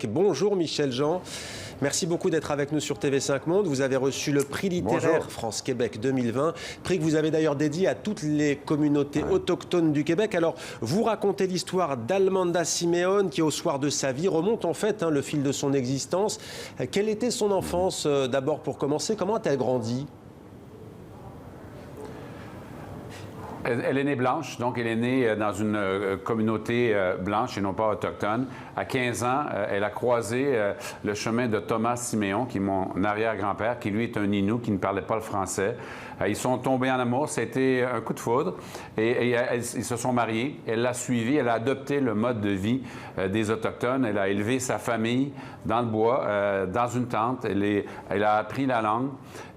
Bonjour Michel Jean, merci beaucoup d'être avec nous sur TV5 Monde. Vous avez reçu le prix littéraire France-Québec 2020, prix que vous avez d'ailleurs dédié à toutes les communautés autochtones du Québec. Alors, vous racontez l'histoire d'Almanda Siméon qui, au soir de sa vie, remonte en fait le fil de son existence. Quelle était son enfance d'abord pour commencer? Comment a-t-elle grandi? Elle est née blanche, donc elle est née dans une communauté blanche et non pas autochtone. À 15 ans, elle a croisé le chemin de Thomas Siméon, qui est mon arrière-grand-père, qui lui est un Innu, qui ne parlait pas le français. Ils sont tombés en amour, ça a été un coup de foudre, et ils se sont mariés. Elle l'a suivi, elle a adopté le mode de vie des Autochtones. Elle a élevé sa famille dans le bois, dans une tente. Elle a appris la langue,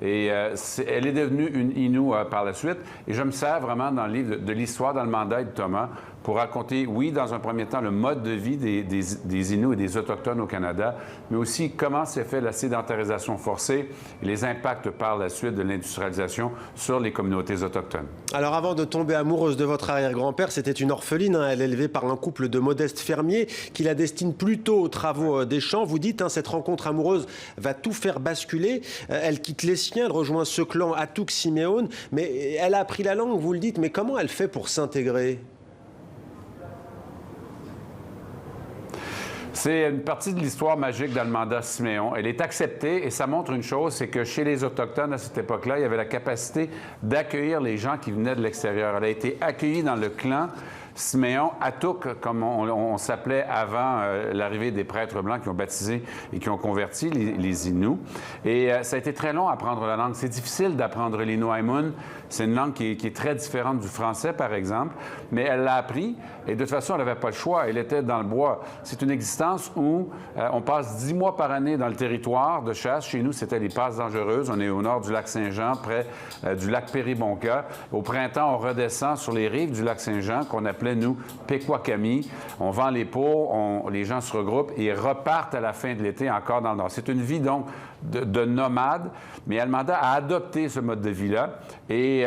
et elle est devenue une Innu par la suite. Et je me sers vraiment dans le livre de l'histoire d'Almanda et de Thomas pour raconter, oui, dans un premier temps, le mode de vie des Inuits et des Autochtones au Canada, mais aussi comment s'est fait la sédentarisation forcée et les impacts par la suite de l'industrialisation sur les communautés autochtones. Alors, avant de tomber amoureuse de votre arrière-grand-père, c'était une orpheline. Elle est élevée par un couple de modestes fermiers qui la destinent plutôt aux travaux des champs. Vous dites, cette rencontre amoureuse va tout faire basculer. Elle quitte les siens, elle rejoint ce clan Atouk Siméon, mais elle a appris la langue, vous le dites, mais comment elle fait pour s'intégrer ? C'est une partie de l'histoire magique d'Almanda Siméon. Elle est acceptée et ça montre une chose, c'est que chez les Autochtones, à cette époque-là, il y avait la capacité d'accueillir les gens qui venaient de l'extérieur. Elle a été accueillie dans le clan Siméon, Atouk, comme on s'appelait avant l'arrivée des prêtres blancs qui ont baptisé et qui ont converti les Inuits. Et ça a été très long à apprendre la langue. C'est difficile d'apprendre l'Inuaimun. C'est une langue qui est très différente du français, par exemple. Mais elle l'a appris et de toute façon, elle n'avait pas le choix. Elle était dans le bois. C'est une existence où on passe 10 mois par année dans le territoire de chasse. Chez nous, c'était les Passes dangereuses. On est au nord du lac Saint-Jean, près du lac Péribonka. Au printemps, on redescend sur les rives du lac Saint-Jean, qu'on appelait nous, Pequakami. On vend les pots, les gens se regroupent et repartent à la fin de l'été encore dans le nord. C'est une vie, donc, de nomade, mais Almanda a adopté ce mode de vie-là. Et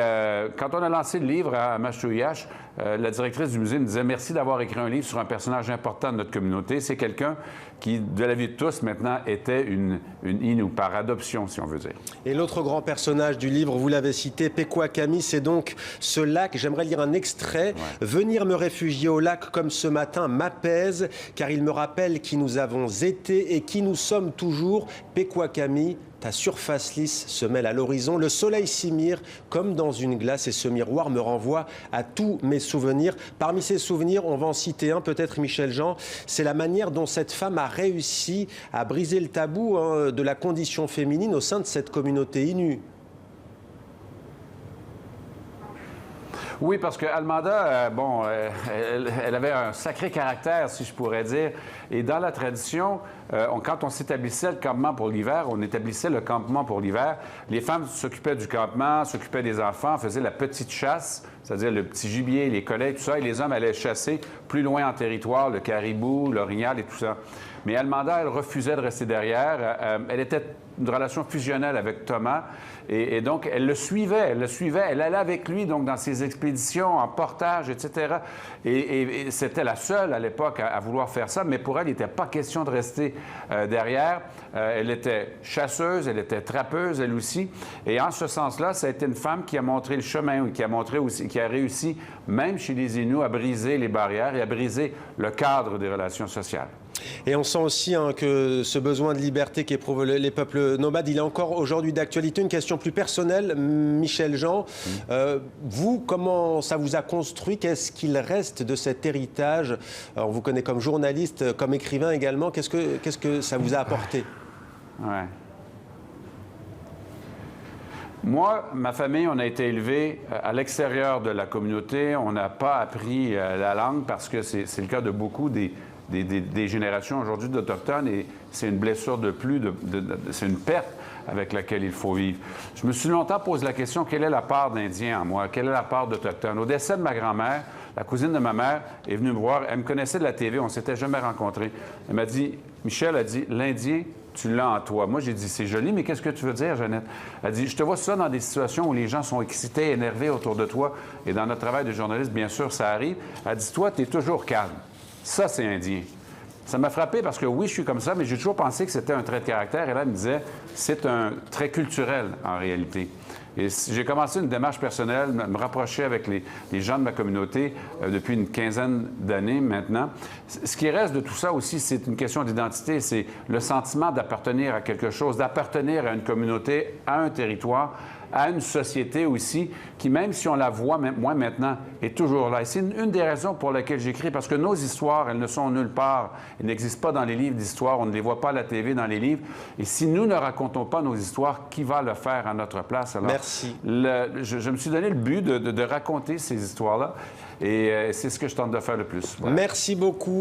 quand on a lancé le livre à Mashtoyash, la directrice du musée me disait « Merci d'avoir écrit un livre sur un personnage important de notre communauté. C'est quelqu'un qui, de la vie de tous, maintenant, était une Innu, par adoption, si on veut dire. » Et l'autre grand personnage du livre, vous l'avez cité, Pequakami, c'est donc ce lac. J'aimerais lire un extrait. Ouais. « Venir me réfugier au lac comme ce matin m'apaise, car il me rappelle qui nous avons été et qui nous sommes toujours. Pequakami, ta surface lisse se mêle à l'horizon, le soleil s'y mire comme dans une glace et ce miroir me renvoie à tous mes souvenirs. » Parmi ces souvenirs, on va en citer un, peut-être Michel Jean, c'est la manière dont cette femme a réussi à briser le tabou de la condition féminine au sein de cette communauté Innu. Oui, parce que Almanda, elle avait un sacré caractère, si je pourrais dire. Et dans la tradition, quand on s'établissait le campement pour l'hiver, on établissait le campement pour l'hiver. Les femmes s'occupaient du campement, s'occupaient des enfants, faisaient la petite chasse, c'est-à-dire le petit gibier, les collets, tout ça. Et les hommes allaient chasser plus loin en territoire, le caribou, l'orignal et tout ça. Mais Almanda, elle refusait de rester derrière. Elle était une relation fusionnelle avec Thomas. Et donc, elle le suivait, elle allait avec lui donc dans ses expéditions, en portage, etc. Et c'était la seule à l'époque à vouloir faire ça, mais pour elle, il n'était pas question de rester derrière. Elle était chasseuse, elle était trappeuse, elle aussi. Et en ce sens-là, ça a été une femme qui a montré le chemin, qui a montré aussi, qui a réussi, même chez les Inuits, à briser les barrières et à briser le cadre des relations sociales. Et on sent aussi que ce besoin de liberté qu'éprouvent les peuples nomades, il est encore aujourd'hui d'actualité. Une question plus personnelle, Michel Jean. Vous, comment ça vous a construit? Qu'est-ce qu'il reste de cet héritage? On vous connaît comme journaliste, comme écrivain également. Qu'est-ce que ça vous a apporté? Ouais. Moi, ma famille, on a été élevés à l'extérieur de la communauté. On n'a pas appris la langue parce que c'est le cas de beaucoup des générations aujourd'hui d'Autochtones et c'est une blessure de plus, c'est une perte avec laquelle il faut vivre. Je me suis longtemps posé la question, quelle est la part d'Indien en moi? Quelle est la part d'Autochtone? Au décès de ma grand-mère, la cousine de ma mère est venue me voir. Elle me connaissait de la TV, on ne s'était jamais rencontrés. Elle m'a dit, Michel a dit, l'Indien, tu l'as en toi. Moi, j'ai dit, c'est joli, mais qu'est-ce que tu veux dire, Jeannette? Elle dit, je te vois ça dans des situations où les gens sont excités, énervés autour de toi. Et dans notre travail de journaliste, bien sûr, ça arrive. Elle dit, toi, tu es toujours calme. Ça, c'est indien. Ça m'a frappé parce que oui, je suis comme ça, mais j'ai toujours pensé que c'était un trait de caractère. Et là, elle me disait, c'est un trait culturel en réalité. Et j'ai commencé une démarche personnelle, me rapprocher avec les gens de ma communauté depuis une quinzaine d'années maintenant. Ce qui reste de tout ça aussi, c'est une question d'identité, c'est le sentiment d'appartenir à quelque chose, d'appartenir à une communauté, à un territoire, à une société aussi, qui même si on la voit moins maintenant, est toujours là. Et c'est une des raisons pour lesquelles j'écris, parce que nos histoires, elles ne sont nulle part. Elles n'existent pas dans les livres d'histoire, on ne les voit pas à la TV, dans les livres. Et si nous ne racontons pas nos histoires, qui va le faire à notre place? Alors, merci. Je me suis donné le but de raconter ces histoires-là, et c'est ce que je tente de faire le plus. Voilà. Merci beaucoup.